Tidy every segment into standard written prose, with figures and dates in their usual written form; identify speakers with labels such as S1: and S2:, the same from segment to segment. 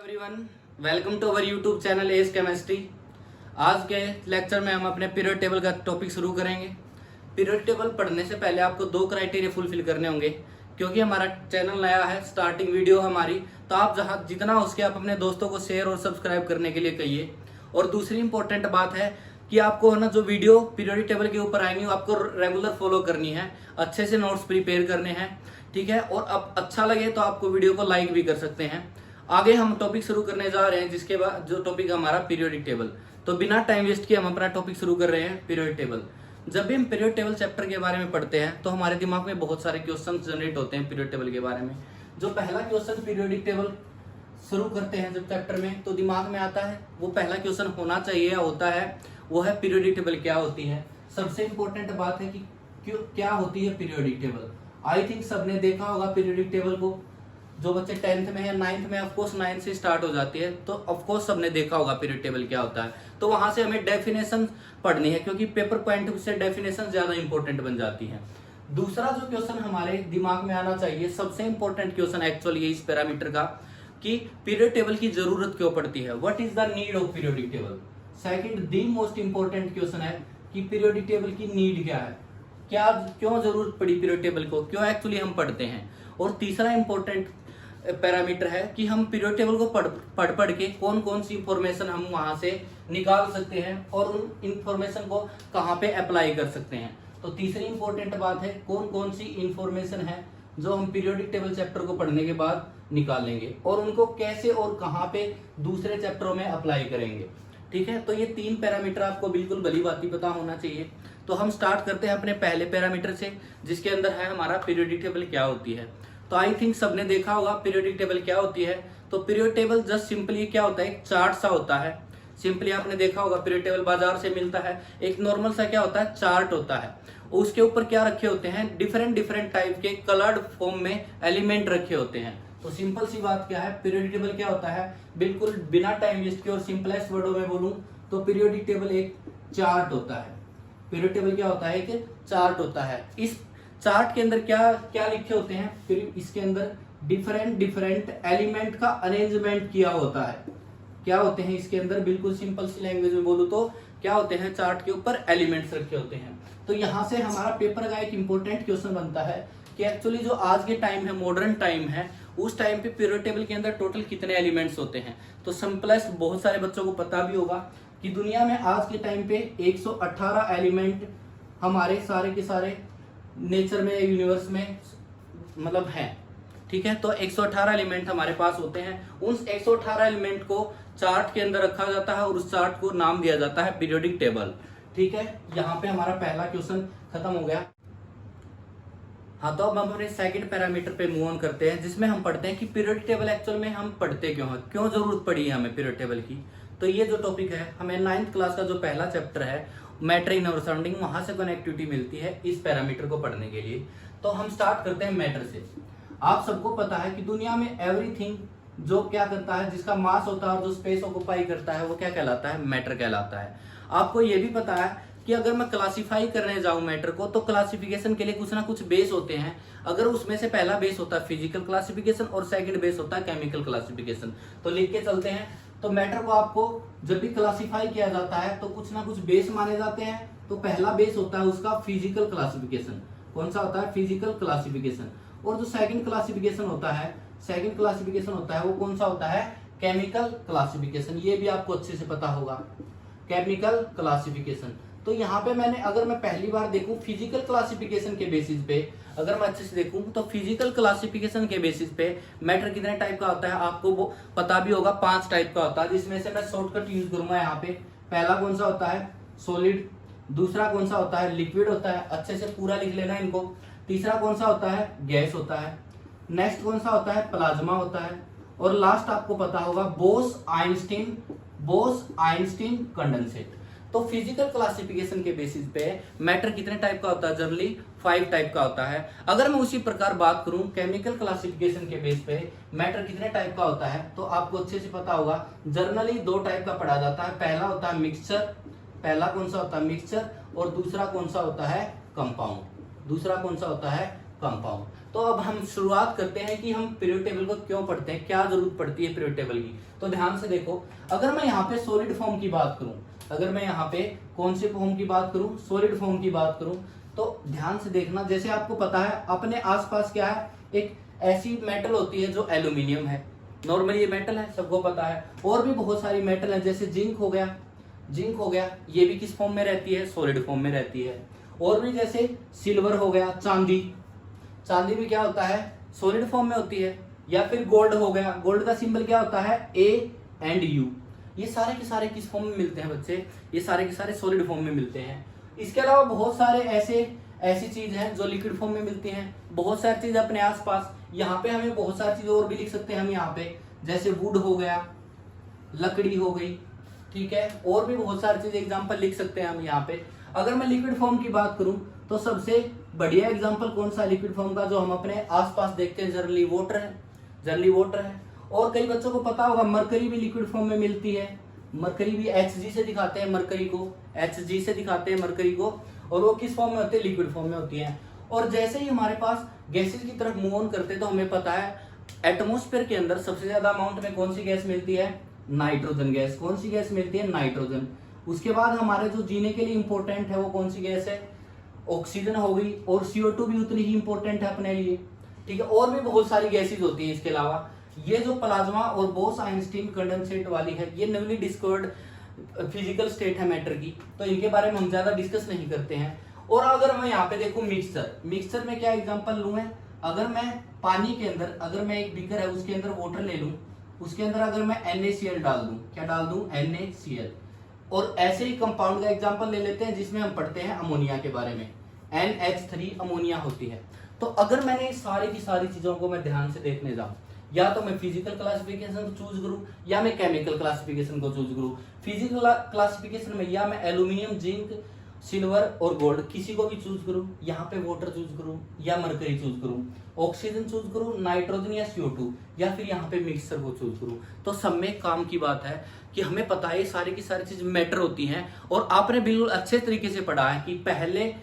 S1: Everyone, welcome to our YouTube channel S chemistry. आज के lecture में हम अपने पीरियड टेबल का टॉपिक शुरू करेंगे। पीरियड टेबल पढ़ने से पहले आपको दो क्राइटेरिया फुलफिल करने होंगे, क्योंकि हमारा चैनल नया है, स्टार्टिंग वीडियो हमारी, तो आप जहाँ जितना हो सके आप अपने दोस्तों को शेयर और सब्सक्राइब करने के लिए कहिए। और दूसरी इंपॉर्टेंट बात है कि आपको है ना, जो वीडियो पीरियड टेबल के ऊपर आएंगी आपको रेगुलर फॉलो करनी है, अच्छे से नोट्स प्रिपेयर करने हैं, ठीक है। और अब अच्छा लगे तो आपको वीडियो को लाइक भी कर सकते हैं। आगे हम टॉपिक शुरू करने जा रहे हैं, जिसके बाद जो टॉपिक हमारा पीरियोडिक टेबल। तो बिना टाइम वेस्ट किए हम अपना टॉपिक शुरू कर रहे हैं, पीरियड टेबल। जब भी हम पीरियड टेबल चैप्टर के बारे में पढ़ते हैं तो हमारे दिमाग में बहुत सारे क्वेश्चन जनरेट होते हैं पीरियड टेबल के बारे में। जो पहला क्वेश्चन पीरियोडिक टेबल शुरू करते हैं जब चैप्टर में, तो दिमाग में आता है, वो पहला क्वेश्चन होना चाहिए या होता है, वो है पीरियोडिक टेबल क्या होती है। सबसे इंपॉर्टेंट बात है कि क्यों क्या होती है पीरियोडिक टेबल। आई थिंक सबने देखा होगा पीरियोडिक टेबल को। जो बच्चे 10th में है, 9th में, ऑफकोर्स 9th से स्टार्ट हो जाती है, तो ऑफकोर्स सबने देखा होगा पीरियड टेबल क्या होता है। तो वहां से हमें डेफिनेशन पढ़नी है, क्योंकि पेपर पॉइंट से डेफिनेशन ज्यादा इंपॉर्टेंट बन जाती है। दूसरा जो क्वेश्चन हमारे दिमाग में आना चाहिए, सबसे इंपॉर्टेंट क्वेश्चन एक्चुअली इस पैरामीटर का, कि पीरियड टेबल की जरूरत क्यों पड़ती है, what is the need of periodic table. Second the most important question है कि पीरियोडिक टेबल की नीड क्या है, क्या क्यों जरूरत पड़ी पीरियड टेबल को, क्यों एक्चुअली हम पढ़ते हैं। और तीसरा इंपॉर्टेंट पैरामीटर है कि हम पीरियड टेबल को पढ़ के कौन कौन सी इंफॉर्मेशन हम वहां से निकाल सकते हैं और उन इंफॉर्मेशन को कहाँ पे अप्लाई कर सकते हैं। तो तीसरी इंपॉर्टेंट बात है कौन कौन सी इंफॉर्मेशन है जो हम पीरियोडिक टेबल चैप्टर को पढ़ने के बाद निकालेंगे और उनको कैसे और कहाँ पे दूसरे चैप्टरों में अप्लाई करेंगे, ठीक है। तो ये तीन पैरामीटर आपको बिल्कुल भली बात पता होना चाहिए। तो हम स्टार्ट करते हैं अपने पहले पैरामीटर से, जिसके अंदर है हमारा पीरियोडिक टेबल क्या होती है। तो आई थिंक सबने देखा होगा पीरियोडिक टेबल क्या होती है। तो पीरियड टेबल जस्ट सिंपली क्या होता है, एक चार्ट सा होता है। सिंपली आपने देखा होगा पीरियड टेबल बाजार से मिलता है, एक नॉर्मल सा क्या होता है, चार्ट होता है। उसके ऊपर क्या रखे होते हैं, डिफरेंट टाइप के कलर्ड फॉर्म में एलिमेंट रखे होते हैं। तो सिंपल सी बात क्या है, पीरियोडिक टेबल क्या होता है, बिल्कुल बिना टाइम वेस्ट के और सिंपलेस्ट वर्डों में बोलूं तो पीरियोडिक टेबल एक चार्ट होता है। पीरियड टेबल क्या होता है, एक चार्ट होता है। इस चार्ट के अंदर क्या क्या लिखे होते हैं, फिर इसके अंदर डिफरेंट एलिमेंट का अरेंजमेंट किया होता है। क्या होते हैं इसके अंदर, बिल्कुल सिंपल सी लैंग्वेज में बोलूं तो क्या होते हैं, चार्ट के ऊपर एलिमेंट्स रखे होते हैं। तो यहां से हमारा पेपर का एक इंपॉर्टेंट क्वेश्चन बनता है कि एक्चुअली जो आज के टाइम है, मॉडर्न टाइम है, उस टाइम पे पीरियड टेबल के अंदर टोटल कितने एलिमेंट्स होते हैं। तो सिंपलेस्ट बहुत सारे बच्चों को पता भी होगा कि दुनिया में आज के टाइम पे 118 एलिमेंट हमारे सारे के सारे नेचर में, यूनिवर्स में मतलब है, ठीक है। तो 118 एलिमेंट हमारे पास होते हैं। उन 118 एलिमेंट को चार्ट के अंदर रखा जाता है और उस चार्ट को नाम दिया जाता है पीरियोडिक टेबल, ठीक है। यहाँ पे हमारा पहला क्वेश्चन खत्म हो गया। हाँ, तो अब हम अपने सेकंड पैरामीटर पे मूव ऑन करते हैं, जिसमें हम पढ़ते हैं कि पीरियोडिक टेबल एक्चुअल में हम पढ़ते क्यों हैं, क्यों जरूरत पड़ी है हमें पीरियड टेबल की। तो ये जो टॉपिक है, हमें 9th क्लास का जो पहला चैप्टर है मैटर इन अवर सराउंडिंग, वहां से कनेक्टिविटी मिलती है इस पैरामीटर को पढ़ने के लिए। तो हम स्टार्ट करते हैं मैटर से। आप सबको पता है कि दुनिया में एवरीथिंग जो क्या करता है, जिसका मास होता है और जो स्पेस ऑक्युपाई करता है, वो क्या कहलाता है, मैटर कहलाता है। आपको ये भी पता है कि अगर मैं क्लासिफाई करने जाऊं मैटर को, तो क्लासिफिकेशन के लिए कुछ ना कुछ बेस होते हैं। अगर उसमें से पहला बेस होता है फिजिकल क्लासिफिकेशन और सेकंड बेस होता है केमिकल क्लासिफिकेशन। तो लिख के चलते हैं। तो मैटर को आपको जब भी क्लासिफाई किया जाता है तो कुछ ना कुछ बेस माने जाते हैं। तो पहला बेस होता है उसका फिजिकल क्लासिफिकेशन। कौन सा होता है, फिजिकल क्लासिफिकेशन। और जो सेकंड क्लासिफिकेशन होता है वो कौन सा होता है, केमिकल क्लासिफिकेशन। ये भी आपको अच्छे से पता होगा, केमिकल क्लासिफिकेशन। तो यहाँ पे अगर मैं पहली बार देखूं फिजिकल क्लासिफिकेशन के बेसिस पे, अगर मैं अच्छे से देखूं तो फिजिकल क्लासिफिकेशन के बेसिस पे मैटर कितने टाइप का होता है आपको वो पता भी होगा, 5 टाइप का होता है, जिसमें से मैं शॉर्टकट यूज करूंगा यहाँ पे। पहला कौन सा होता है, सॉलिड। दूसरा कौन सा होता है, लिक्विड होता है, अच्छे से पूरा लिख लेना इनको। तीसरा कौन सा होता है, गैस होता है। नेक्स्ट कौन सा होता है, प्लाज्मा होता है। और लास्ट आपको पता होगा बोस आइंस्टीन कंडेंसेट। तो फिजिकल क्लासिफिकेशन के बेसिस पे मैटर कितने टाइप का होता है, जनरली 5 टाइप का होता है। अगर मैं उसी प्रकार बात करूं केमिकल क्लासिफिकेशन के बेस पे मैटर कितने टाइप का होता है, तो आपको अच्छे से पता होगा जनरली 2 टाइप का पढ़ा जाता है। पहला होता है मिक्सचर, पहला कौन सा होता है, मिक्सचर। और दूसरा कौन सा होता है, कंपाउंड। तो अब हम शुरुआत करते हैं कि हम पीरियड टेबल को क्यों पढ़ते हैं, क्या जरूरत पड़ती है पीरियड टेबल की। तो ध्यान से देखो, अगर मैं यहाँ पे सॉलिड फॉर्म की बात करूं, अगर मैं यहाँ पे कौन से फॉर्म की बात करूं, सॉलिड फॉर्म की बात करूं, तो ध्यान से देखना, जैसे आपको पता है अपने आसपास क्या है, एक ऐसी मेटल होती है जो एल्यूमिनियम है, नॉर्मली ये मेटल है, सबको पता है। और भी बहुत सारी मेटल है, जैसे जिंक हो गया, जिंक हो गया, ये भी किस फॉर्म में रहती है, सॉलिड फॉर्म में रहती है। और भी जैसे सिल्वर हो गया, चांदी, चांदी भी क्या होता है, सॉलिड फॉर्म में होती है। या फिर गोल्ड हो गया, गोल्ड का सिंबल क्या होता है, ए एंड यू। ये सारे के सारे किस फॉर्म में मिलते हैं बच्चे, ये सारे के सारे सॉलिड फॉर्म में मिलते हैं। इसके अलावा बहुत सारे ऐसी चीज हैं जो लिक्विड फॉर्म में मिलती हैं, बहुत सारी चीज अपने आसपास। यहाँ पे हमें बहुत सारी चीजें और भी लिख सकते हैं हम यहाँ पे, जैसे वुड हो गया, लकड़ी हो गई, ठीक है, और भी बहुत सारी चीज एग्जांपल लिख सकते हैं हम यहाँ पे। अगर मैं लिक्विड फॉर्म की बात करूं तो सबसे बढ़िया एग्जांपल कौन सा लिक्विड फॉर्म का जो हम अपने आसपास देखते हैं, जनरली वाटर है, जनरली वाटर है। और कई बच्चों को पता होगा मरकरी भी लिक्विड फॉर्म में मिलती है, मरकरी भी Hg से दिखाते हैं, मरकरी को Hg से दिखाते हैं मरकरी को, और वो किस फॉर्म में होती है, लिक्विड फॉर्म में होती है। और जैसे ही हमारे पास गैसेज की तरफ मूव ऑन करते हैं तो हमें पता है एटमोस्फेयर के अंदर सबसे ज्यादा अमाउंट में कौन सी गैस मिलती है, नाइट्रोजन गैस। कौन सी गैस मिलती है, नाइट्रोजन। उसके बाद हमारे जो जीने के लिए इंपॉर्टेंट है वो कौन सी गैस है, ऑक्सीजन हो गई, और CO2 भी उतनी ही इंपॉर्टेंट है अपने लिए, ठीक है। और भी बहुत सारी गैसेज होती है इसके अलावा। ये जो प्लाज्मा और बोस आइंस्टीन कंडेंसेट वाली है, ये नewly डिस्कवर्ड फिजिकल स्टेट है मैटर की, तो इनके बारे में हम ज्यादा डिस्कस नहीं करते हैं। और अगर मैं यहाँ पे देखूं मिक्सचर, मिक्सचर में क्या एग्जांपल लूं मैं, अगर मैं पानी के अंदर, अगर मैं एक बीकर है उसके अंदर वाटर ले लूं, उसके अंदर अगर मैं NaCl डाल दूं, क्या डाल दूं, NaCl। और ऐसे ही कंपाउंड का एग्जांपल ले लेते हैं जिसमें हम पढ़ते हैं अमोनिया के बारे में, NH3 अमोनिया होती है। तो अगर मैंने सारी की सारी चीजों को मैं ध्यान से देखने जाऊं, या तो मैं फिजिकल क्लासिफिकेशन को चूज करूं या मैं केमिकल क्लासिफिकेशन को चूज करूं। फिजिकल क्लासिफिकेशन में या मैं एल्यूमिनियम, जिंक, सिल्वर और गोल्ड किसी को भी चूज करूं, यहाँ पे वाटर चूज करूं या मरकरी चूज करूं, ऑक्सीजन चूज करूं, नाइट्रोजन या CO2, या फिर यहाँ पे मिक्सचर को चूज करूं, तो सब में काम की बात है कि हमें पता है सारी की सारी चीज मैटर होती हैं। और आपने बिल्कुल अच्छे तरीके से पढ़ा है कि पहले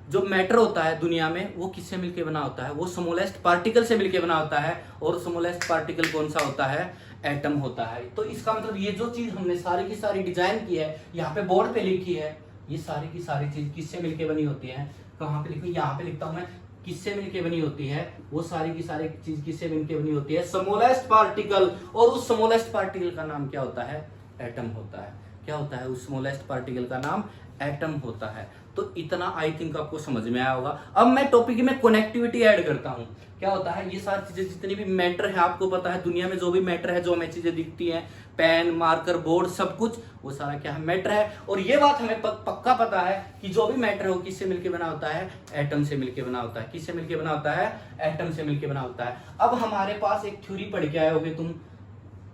S1: जो मैटर होता है दुनिया में वो किससे मिलकर बना होता है, वो स्मॉलेस्ट पार्टिकल से मिलकर बना होता है। और स्मॉलेस्ट पार्टिकल कौन सा होता है, एटम होता है। तो इसका मतलब ये जो चीज हमने सारी की सारी डिजाइन की है, यहाँ पे बोर्ड पे लिखी है, ये सारी की सारी चीज किससे मिलकर बनी होती है, कहाँ पे लिखूं, यहाँ पे लिखता हूं मैं, किससे मिलकर बनी होती है, वो सारी की सारी चीज किससे मिलकर बनी होती है, स्मॉलेस्ट पार्टिकल। और उस स्मॉलेस्ट पार्टिकल का नाम क्या होता है, एटम होता है। क्या होता है, उस स्मॉलेस्ट पार्टिकल का नाम एटम होता है। तो इतना आई थिंक आपको समझ में आया होगा। अब मैं टॉपिक में कनेक्टिविटी ऐड करता हूं। क्या होता है, ये सारी चीजें जितनी भी मैटर है, आपको पता है दुनिया में जो भी मैटर है, जो हमें चीजें दिखती हैं, पेन, मार्कर, बोर्ड, सब कुछ, वो सारा क्या है, मैटर है। और ये बात हमें पक्का पता है कि जो भी मैटर है वो किससे मिलकर बना होता है, एटम से मिलकर बना होता है। किससे मिलकर बना होता है, एटम से मिलकर बना होता है। अब हमारे पास एक थ्योरी पढ़ के आए होगे तुम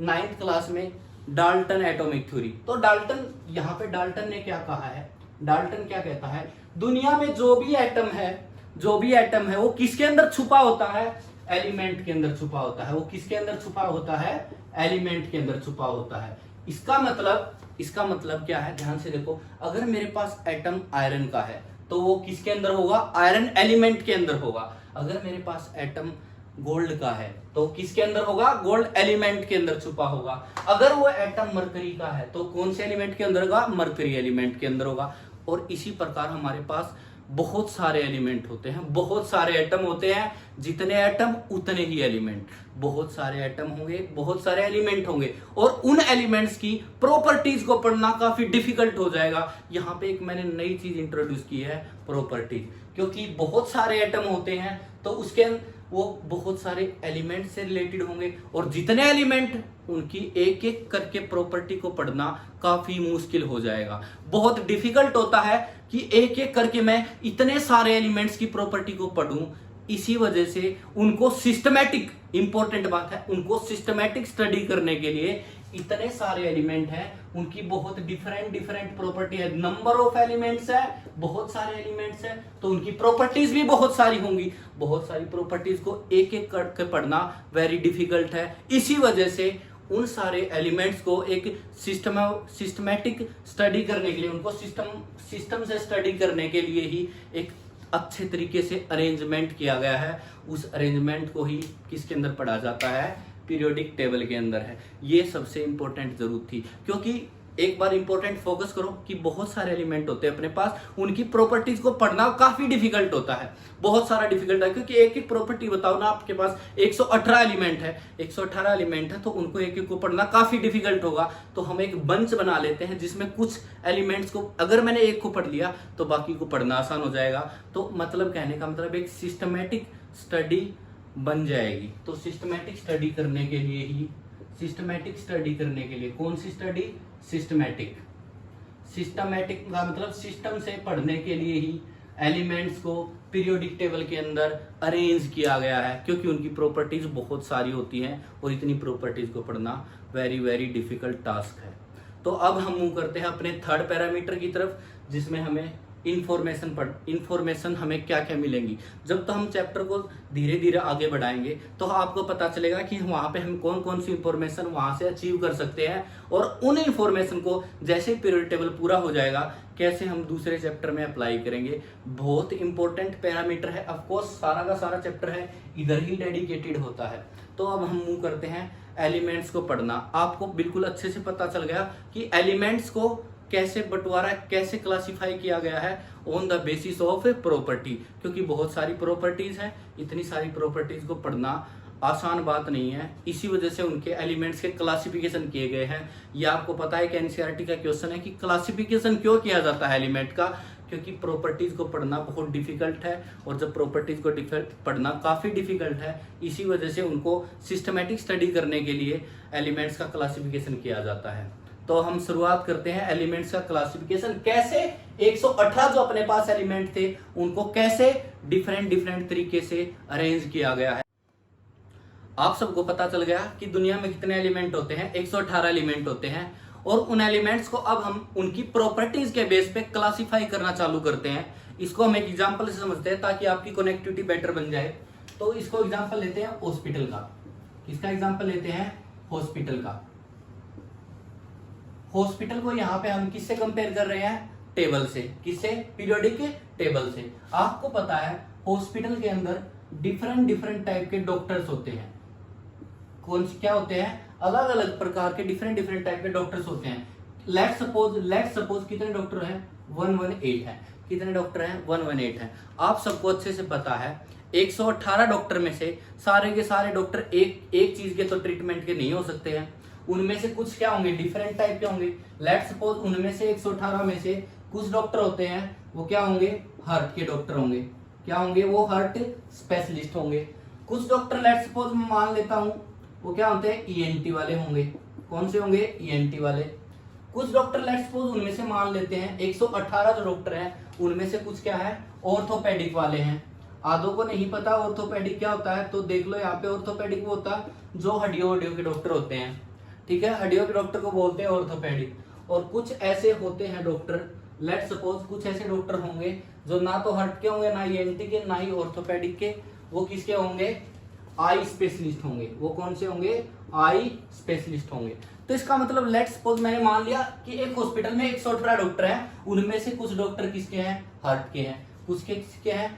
S1: 9th क्लास में, डाल्टन एटॉमिक थ्योरी। तो डाल्टन, यहाँ पे डाल्टन ने क्या कहा है, डाल्टन क्या कहता है, दुनिया में जो भी एटम है, जो भी एटम है वो किसके अंदर छुपा होता है, एलिमेंट के अंदर छुपा होता है। वो किसके अंदर छुपा होता है, एलिमेंट के अंदर छुपा होता है। इसका मतलब क्या है, ध्यान से देखो, अगर मेरे पास एटम आयरन का है तो वो किसके अंदर होगा, आयरन एलिमेंट के अंदर होगा। अगर मेरे पास एटम गोल्ड का है तो किसके अंदर होगा, गोल्ड एलिमेंट के अंदर छुपा होगा। अगर वो एटम मरकरी का है तो कौन से एलिमेंट के अंदर होगा, मरकरी एलिमेंट के अंदर होगा। और इसी प्रकार हमारे पास बहुत सारे एलिमेंट होते हैं, बहुत सारे एटम होते हैं, जितने एटम उतने ही एलिमेंट। बहुत सारे एटम होंगे, बहुत सारे एलिमेंट होंगे, और उन एलिमेंट्स की प्रॉपर्टीज को पढ़ना काफी डिफिकल्ट हो जाएगा। यहाँ पे एक मैंने नई चीज इंट्रोड्यूस की है, प्रॉपर्टीज, क्योंकि बहुत सारे एटम होते हैं तो उसके वो बहुत सारे एलिमेंट से रिलेटेड होंगे, और जितने एलिमेंट, उनकी एक एक करके प्रॉपर्टी को पढ़ना काफी मुश्किल हो जाएगा। बहुत डिफिकल्ट होता है कि एक एक करके मैं इतने सारे एलिमेंट्स की प्रॉपर्टी को पढ़ूं। इसी वजह से उनको सिस्टमैटिक, इंपॉर्टेंट बात है, उनको सिस्टमैटिक स्टडी करने के लिए इतने सारे एलिमेंट हैं, उनकी बहुत डिफरेंट प्रॉपर्टी है। नंबर ऑफ एलिमेंट्स है, बहुत सारे एलिमेंट्स हैं, तो उनकी प्रॉपर्टीज भी बहुत सारी होंगी। बहुत सारी प्रॉपर्टीज को एक एक करके पढ़ना वेरी डिफिकल्ट है। इसी वजह से उन सारे एलिमेंट्स को एक सिस्टमैटिक स्टडी करने के लिए, उनको सिस्टम से स्टडी करने के लिए ही एक अच्छे तरीके से अरेंजमेंट किया गया है, उस अरेंजमेंट को ही किसके अंदर पढ़ा जाता है, पीरियोडिक टेबल के अंदर है। ये सबसे इंपॉर्टेंट जरूरत थी, क्योंकि एक बार इंपॉर्टेंट फोकस करो कि बहुत सारे एलिमेंट होते हैं अपने पास, उनकी प्रॉपर्टीज को पढ़ना काफी डिफिकल्ट होता है, बहुत सारा डिफिकल्ट है, क्योंकि एक एक प्रॉपर्टी बताओ ना, आपके पास 118 एलिमेंट है, 118 एलिमेंट है, तो उनको एक एक को पढ़ना काफी डिफिकल्ट होगा। तो हम एक बंच बना लेते हैं जिसमें कुछ एलिमेंट्स को, अगर मैंने एक को पढ़ लिया तो बाकी को पढ़ना आसान हो जाएगा। तो मतलब कहने का मतलब एक सिस्टमेटिक स्टडी बन जाएगी। तो सिस्टमेटिक स्टडी करने के लिए ही, सिस्टमेटिक स्टडी करने के लिए कौन सी स्टडी, सिस्टमेटिक, सिस्टमेटिक का मतलब सिस्टम से पढ़ने के लिए ही एलिमेंट्स को पीरियोडिक टेबल के अंदर अरेंज किया गया है, क्योंकि उनकी प्रॉपर्टीज बहुत सारी होती हैं और इतनी प्रॉपर्टीज को पढ़ना वेरी वेरी डिफिकल्ट टास्क है। तो अब हम मूव करते हैं अपने थर्ड पैरामीटर की तरफ, जिसमें हमें इंफॉर्मेशन हमें क्या क्या मिलेंगी। जब तो हम चैप्टर को धीरे धीरे आगे बढ़ाएंगे तो आपको पता चलेगा कि वहां पे हम कौन कौन सी इंफॉर्मेशन वहां से अचीव कर सकते हैं, और उन इंफॉर्मेशन को जैसे ही पीरियड टेबल पूरा हो जाएगा कैसे हम दूसरे चैप्टर में अप्लाई करेंगे। बहुत इंपॉर्टेंट पैरामीटर है, ऑफकोर्स सारा का सारा चैप्टर है इधर ही डेडिकेटेड होता है। तो अब हम मूव करते हैं एलिमेंट्स को पढ़ना। आपको बिल्कुल अच्छे से पता चल गया कि एलिमेंट्स को कैसे बंटवारा, कैसे क्लासिफाई किया गया है, on the basis of property, क्योंकि बहुत सारी प्रॉपर्टीज हैं, इतनी सारी प्रॉपर्टीज को पढ़ना आसान बात नहीं है, इसी वजह से उनके एलिमेंट्स के क्लासिफिकेशन किए गए हैं। यह आपको पता है कि एनसीईआरटी का क्वेश्चन है कि क्लासिफिकेशन क्यों किया जाता है एलिमेंट का, क्योंकि प्रॉपर्टीज को पढ़ना बहुत डिफिकल्ट है, और जब प्रॉपर्टीज को पढ़ना काफी डिफिकल्ट है, इसी वजह से उनको सिस्टमेटिक स्टडी करने के लिए एलिमेंट्स का क्लासिफिकेशन किया जाता है। तो हम शुरुआत करते हैं एलिमेंट्स का क्लासिफिकेशन, कैसे 118 जो अपने पास एलिमेंट थे उनको कैसे डिफरेंट तरीके से अरेंज किया गया है। आप सबको पता चल गया कि दुनिया में कितने एलिमेंट होते हैं, 118 एलिमेंट होते हैं, और उन एलिमेंट्स को अब हम उनकी प्रॉपर्टीज के बेस पे क्लासिफाई करना चालू करते हैं। इसको हम एक एग्जांपल से समझते हैं ताकि आपकी कनेक्टिविटी बेटर बन जाए। तो इसको एग्जांपल लेते हैं हॉस्पिटल का। किसका एग्जांपल लेते हैं, हॉस्पिटल का। हॉस्पिटल को यहाँ पे हम किससे कंपेयर कर रहे हैं, टेबल से। किससे, पीरियोडिक टेबल से। आपको पता है हॉस्पिटल के अंदर डिफरेंट टाइप के डॉक्टर्स होते हैं। कौन से क्या होते हैं, अलग अलग प्रकार के डिफरेंट टाइप के डॉक्टर्स होते हैं। लेट सपोज कितने डॉक्टर हैं, 118 है। कितने डॉक्टर हैं, 118 है। आप सबको अच्छे से पता है 118 डॉक्टर में से सारे के सारे डॉक्टर एक चीज के तो ट्रीटमेंट के नहीं हो सकते हैं, उनमें से कुछ क्या होंगे, डिफरेंट टाइप के होंगे। लेट सपोज उनमें से 118 में से कुछ डॉक्टर होते हैं वो क्या होंगे, हार्ट के डॉक्टर होंगे। क्या होंगे, वो हार्ट स्पेशलिस्ट होंगे। कुछ डॉक्टर लेट सपोज मैं मान लेता हूं वो क्या होते हैं, ईएनटी वाले होंगे। कौन से होंगे, ईएनटी वाले। कुछ डॉक्टर लेट सपोज उनमें से मान लेते हैं 118 जो डॉक्टर हैं उनमें से कुछ क्या है, ऑर्थोपेडिक वाले हैं। आधों को नहीं पता ऑर्थोपेडिक क्या होता है, तो देख लो यहाँ पे ऑर्थोपेडिक वो होता है जो हड्डियों के डॉक्टर होते हैं, ठीक है, हड्डियों के डॉक्टर को बोलते हैं ऑर्थोपेडिक। और कुछ ऐसे होते हैं डॉक्टर, लेट सपोज कुछ ऐसे डॉक्टर होंगे जो ना तो हार्ट के होंगे, ना ईएनटी के, ना ही ऑर्थोपेडिक के, वो किसके होंगे, आई स्पेशलिस्ट होंगे। वो कौन से होंगे, आई स्पेशलिस्ट होंगे। तो इसका मतलब लेट सपोज मैंने मान लिया कि एक हॉस्पिटल में 118 डॉक्टर हैं, उनमें से कुछ डॉक्टर किसके हैं, हार्ट के हैं, कुछ के किसके हैं,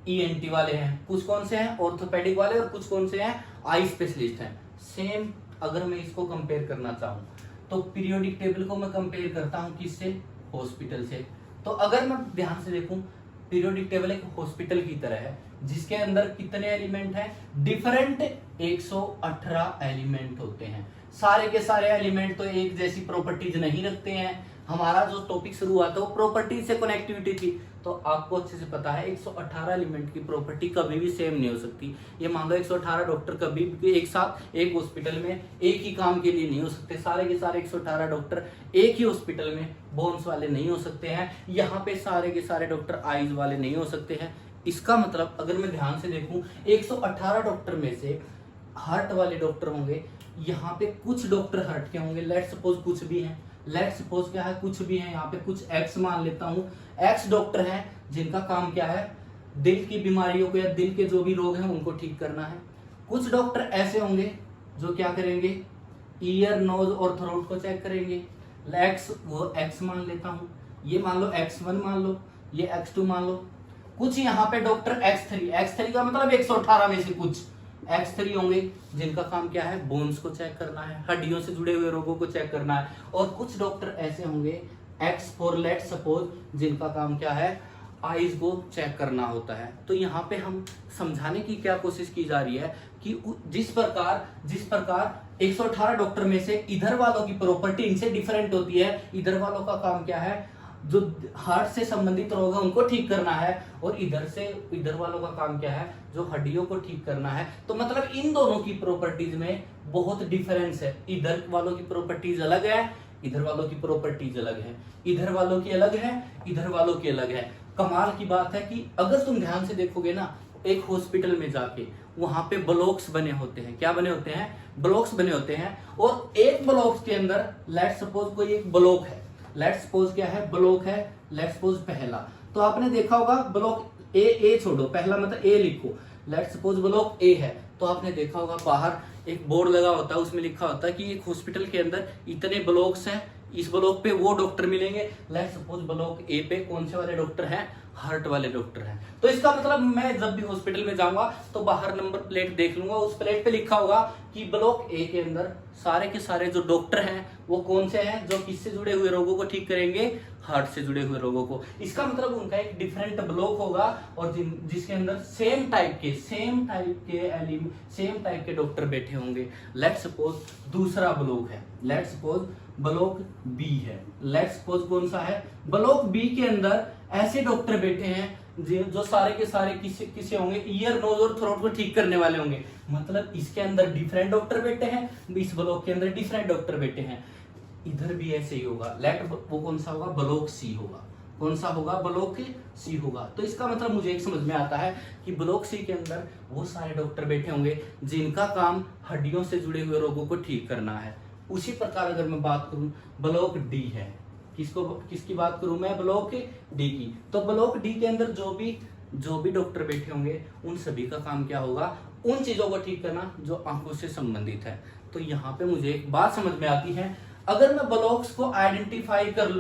S1: ईएनटी वाले हैं, कुछ कौन से हैं, ऑर्थोपेडिक वाले, और कुछ कौन से हैं, आई स्पेशलिस्ट हैं। सेम अगर मैं इसको कंपेयर करना चाहूं तो पीरियोडिक टेबल को मैं कंपेयर करता हूं किससे, हॉस्पिटल से। तो अगर मैं ध्यान से देखूं पीरियोडिक टेबल एक हॉस्पिटल की तरह है जिसके अंदर कितने एलिमेंट हैं, डिफरेंट 118 एलिमेंट होते हैं। सारे के सारे एलिमेंट तो एक जैसी प्रॉपर्टीज नहीं रखते हैं। हमारा जो टॉपिक शुरू हुआ था वो प्रॉपर्टीज से कनेक्टिविटी थी, तो आपको अच्छे से पता है 118 एलिमेंट की प्रॉपर्टी कभी भी सेम नहीं हो सकती। ये मान लो 118 डॉक्टर कभी भी एक साथ एक हॉस्पिटल में एक ही काम के लिए नहीं हो सकते। सारे के सारे 118 डॉक्टर एक ही हॉस्पिटल में बोन्स वाले नहीं हो सकते हैं। यहाँ पे सारे के सारे डॉक्टर आईज वाले नहीं हो सकते हैं। इसका मतलब अगर मैं ध्यान से देखूं 118 डॉक्टर में से हार्ट वाले डॉक्टर होंगे, यहाँ पे कुछ डॉक्टर हार्ट के होंगे, लेट सपोज कुछ भी हैं, लेट सपोज क्या है, कुछ भी है, यहाँ पे कुछ एक्स मान लेता हूँ, एक्स डॉक्टर हैं जिनका काम क्या है, दिल की बीमारियों को या दिल के जो भी रोग हैं उनको ठीक करना है। कुछ डॉक्टर ऐसे होंगे जो क्या करेंगे, ईयर, नोज और थ्रोट को चेक करेंगे। एक्स वो एक्स मान लेता हूँ, ये मान लो X1 मान लो, ये X2 मान लो। कुछ यहाँ पे डॉक्टर X3 का मतलब 118 में से कुछ X3 होंगे जिनका काम क्या है, बोन्स को चेक करना है, हड्डियों से जुड़े हुए रोगों को चेक करना है। और कुछ डॉक्टर ऐसे होंगे X4 लेट सपोज जिनका काम क्या है, आईज को चेक करना होता है। तो यहाँ पे हम समझाने की क्या कोशिश की जा रही है कि जिस प्रकार 118 डॉक्टर में से इधर वालों की प्रॉपर्टी इनसे डिफरेंट होती है। इधर वालों का काम क्या है, जो हार्ट से संबंधित रोग है उनको ठीक करना है, और इधर वालों का काम क्या है, जो हड्डियों को ठीक करना है। तो मतलब इन दोनों की प्रॉपर्टीज में बहुत डिफरेंस है। इधर वालों की प्रॉपर्टीज अलग है, इधर वालों की प्रॉपर्टीज अलग है, इधर वालों की अलग है, इधर वालों की अलग है। कमाल की बात है कि अगर तुम ध्यान से देखोगे ना, एक हॉस्पिटल में जाके वहां पे ब्लॉक्स बने होते हैं। क्या बने होते हैं, ब्लॉक्स बने होते हैं। और एक ब्लॉक के अंदर लेट्स सपोज कोई एक ब्लॉक है, लेट्स सपोज क्या है, ब्लॉक है, लेट्स सपोज पहला। तो आपने देखा होगा ब्लॉक ए छोड़ो, पहला मतलब ए लिखो, लेट्स सपोज ब्लॉक ए है। तो आपने देखा होगा बाहर एक बोर्ड लगा होता है, उसमें लिखा होता है कि एक हॉस्पिटल के अंदर इतने ब्लॉक्स हैं, इस ब्लॉक पे वो डॉक्टर मिलेंगे। लेट्स सपोज ब्लॉक ए पे कौन से वाले डॉक्टर हैं, हार्ट वाले डॉक्टर हैं। तो इसका मतलब मैं जब भी हॉस्पिटल में जाऊंगा तो बाहर नंबर प्लेट देख लूंगा, उस प्लेट पे लिखा होगा कि ब्लॉक ए के अंदर सारे के सारे जो डॉक्टर हैं वो कौन से हैं, जो किससे जुड़े हुए रोगों को ठीक करेंगे, हार्ट से जुड़े हुए रोगों को। इसका मतलब उनका एक डिफरेंट ब्लॉक होगा और जिसके अंदर सेम टाइप के डॉक्टर बैठे होंगे। लेट्स सपोज दूसरा ब्लॉक है, लेट्स सपोज ब्लॉक बी है। लेट्स सपोज कौन सा है, ब्लॉक बी के अंदर ऐसे डॉक्टर बैठे हैं जो सारे के सारे किसे होंगे, ईयर नोज और थ्रोट को ठीक करने वाले होंगे। मतलब इसके अंदर डिफरेंट डॉक्टर बैठे हैं, इस ब्लॉक के अंदर डिफरेंट डॉक्टर बैठे हैं। इधर भी ऐसे ही होगा। वो कौन सा होगा, ब्लॉक सी होगा। कौन सा होगा, ब्लॉक सी होगा। तो इसका मतलब मुझे एक समझ में आता है कि ब्लॉक सी के अंदर वो सारे डॉक्टर बैठे होंगे जिनका काम हड्डियों से जुड़े हुए रोगों को ठीक करना है। उसी प्रकार अगर मैं बात करूं, ब्लॉक डी है, किसकी बात करूं मैं, ब्लॉक डी की। तो ब्लॉक डी के अंदर जो भी डॉक्टर बैठे होंगे उन सभी का काम क्या होगा, उन चीजों को ठीक करना जो आंखों से संबंधित है। तो यहाँ पे मुझे एक बात समझ में आती है, अगर मैं ब्लॉक्स को आइडेंटिफाई कर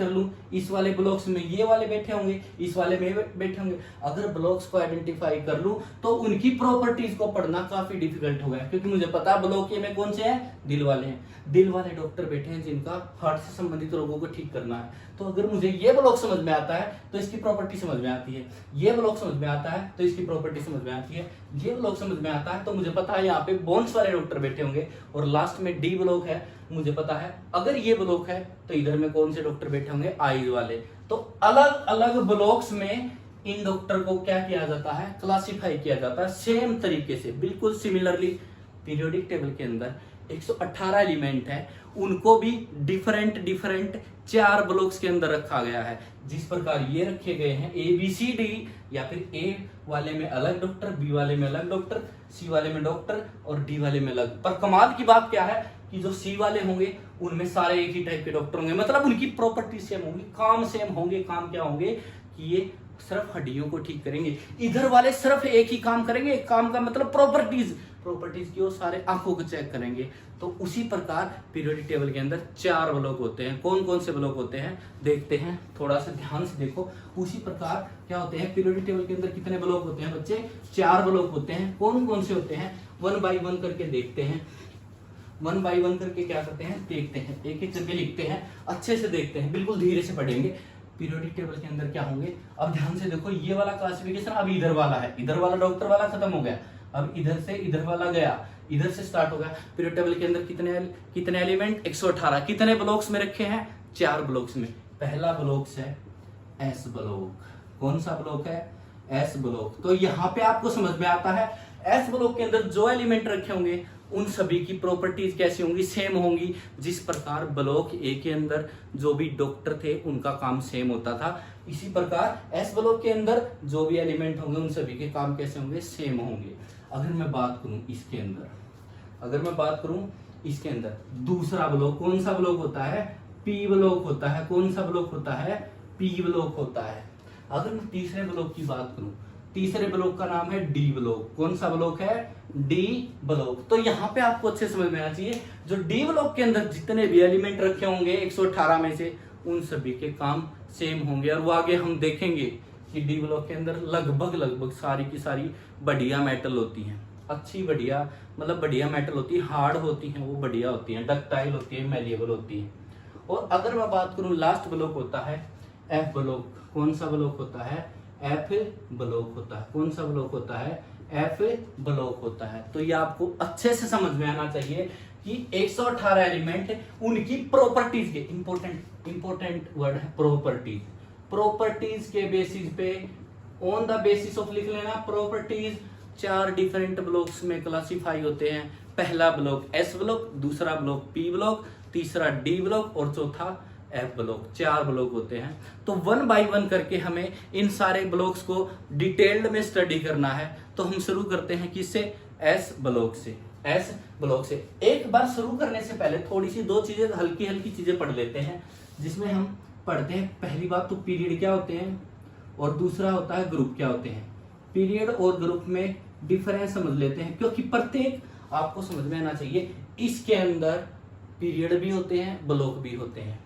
S1: लूं, इस वाले ब्लॉक्स में ये वाले बैठे होंगे, इस वाले में बैठे होंगे। अगर ब्लॉक्स को आइडेंटिफाई कर लूं तो उनकी प्रॉपर्टीज को पढ़ना काफी डिफिकल्ट होगा, क्योंकि मुझे पता है ब्लॉक ए में कौन से हैं, दिल वाले हैं। दिल वाले डॉक्टर बैठे हैं जिनका हार्ट से संबंधित रोगों को ठीक करना है। तो अगर मुझे ये ब्लॉक समझ में आता है तो इसकी प्रॉपर्टी समझ में आती है, ये ब्लॉक समझ में आता है तो इसकी प्रॉपर्टी समझ में आती है, ये ब्लॉक समझ में आता है तो मुझे पता है यहाँ पे बोन्स वाले डॉक्टर बैठे होंगे। और लास्ट में डी ब्लॉक है, मुझे पता है अगर ये ब्लॉक है तो इधर में कौन से डॉक्टर बैठे होंगे, आईज वाले। तो अलग अलग ब्लॉक्स में इन डॉक्टर को क्या किया जाता है, क्लासिफाई किया जाता है सेम तरीके से, बिल्कुल सिमिलरली। पीरियोडिक टेबल के अंदर 118 एलिमेंट है, उनको भी डिफरेंट 4 ब्लॉक्स के अंदर रखा गया है। जिस प्रकार ये रखे गए हैं ABCD, या फिर ए वाले में अलग डॉक्टर, बी वाले में अलग डॉक्टर, सी वाले में डॉक्टर और डी वाले में अलग। पर कमाल की बात क्या है कि जो सी वाले होंगे उनमें सारे एक ही टाइप के डॉक्टर होंगे, मतलब उनकी प्रॉपर्टी सेम होंगी, काम सेम होंगे। काम क्या होंगे कि ये सिर्फ हड्डियों को ठीक करेंगे। इधर वाले सिर्फ एक ही काम करेंगे, एक काम का मतलब प्रॉपर्टीज की, वो सारे आंखों को चेक करेंगे। तो उसी प्रकार पीरियोडिक टेबल के अंदर 4 ब्लॉक होते हैं। कौन कौन से ब्लॉक होते हैं देखते हैं, थोड़ा सा ध्यान से देखो। उसी प्रकार क्या होते हैं, पीरियोडिक टेबल के अंदर कितने ब्लॉक होते हैं बच्चे, 4 ब्लॉक होते हैं। कौन कौन से होते हैं, 1 बाई 1 करके देखते हैं। 1 बाई 1 करके क्या करते हैं, देखते हैं, एक एक करके लिखते हैं, अच्छे से देखते हैं, बिल्कुल धीरे से पढ़ेंगे। पीरियोडिक टेबल के अंदर क्या होंगे, अब ध्यान से देखो, ये वाला क्लासिफिकेशन अब इधर वाला है, इधर वाला डॉक्टर वाला खत्म हो गया, अब इधर से इधर वाला गया, इधर से स्टार्ट हो गया। पीरियोडिक टेबल के अंदर कितने एलिमेंट, 118। कितने ब्लॉक्स में रखे हैं, 4 ब्लॉक्स में। पहला ब्लॉक है एस ब्लॉक। कौन सा ब्लॉक है, एस ब्लॉक। तो यहाँ पे आपको समझ में आता है एस ब्लॉक के अंदर जो एलिमेंट रखे होंगे उन सभी की प्रॉपर्टीज कैसी होंगी, सेम होंगी। जिस प्रकार ब्लॉक ए के अंदर जो भी डॉक्टर थे उनका काम सेम होता था, इसी प्रकार एस ब्लॉक के अंदर जो भी एलिमेंट होंगे उन सभी के काम कैसे होंगे, सेम होंगे। अगर मैं बात करूं इसके अंदर, दूसरा ब्लॉक कौन सा ब्लॉक होता है, पी ब्लॉक होता है। कौन सा ब्लॉक होता है, पी ब्लॉक होता है। अगर मैं तीसरे ब्लॉक की बात करूं, तीसरे ब्लॉक का नाम है डी ब्लॉक। कौन सा ब्लॉक है, डी ब्लॉक। तो यहाँ पे आपको अच्छे समझ में आना चाहिए, जो डी ब्लॉक के अंदर जितने भी एलिमेंट रखे होंगे 118 में से, उन सभी के काम सेम होंगे। और वो आगे हम देखेंगे कि डी ब्लॉक के अंदर लगभग सारी की सारी बढ़िया मेटल होती हैं, अच्छी बढ़िया मतलब बढ़िया मेटल होती है, हार्ड होती हैं, वो बढ़िया होती हैं, डक्टाइल होती है, मैलिएबल होती है। और अगर मैं बात करूं लास्ट ब्लॉक होता है एफ ब्लॉक। कौन सा ब्लॉक होता है? एफ ब्लॉक होता है। कौन सा ब्लॉक होता है? एफ ब्लॉक होता है। तो ये आपको अच्छे से समझ में आना चाहिए कि 118 एलिमेंट उनकी प्रॉपर्टीज के इंपॉर्टेंट वर्ड है प्रॉपर्टीज के बेसिस पे, ऑन द बेसिस ऑफ लिख लेना प्रॉपर्टीज 4 डिफरेंट ब्लॉक्स में क्लासिफाई होते हैं। पहला ब्लॉक एस ब्लॉक, दूसरा ब्लॉक पी ब्लॉक, तीसरा डी ब्लॉक और चौथा एफ ब्लॉक। 4 ब्लॉक होते हैं। तो 1 बाय 1 करके हमें इन सारे ब्लॉक्स को डिटेल्ड में स्टडी करना है। तो हम शुरू करते हैं किससे? एस ब्लॉक से। एस ब्लॉक से एक बार शुरू करने से पहले थोड़ी सी 2 चीजें हल्की चीजें पढ़ लेते हैं, जिसमें हम पढ़ते हैं पहली बात तो पीरियड क्या होते हैं और दूसरा होता है ग्रुप क्या होते हैं। पीरियड और ग्रुप में डिफरेंस समझ लेते हैं, क्योंकि प्रत्येक आपको समझ में आना चाहिए इसके अंदर पीरियड भी होते हैं, ब्लॉक भी होते हैं,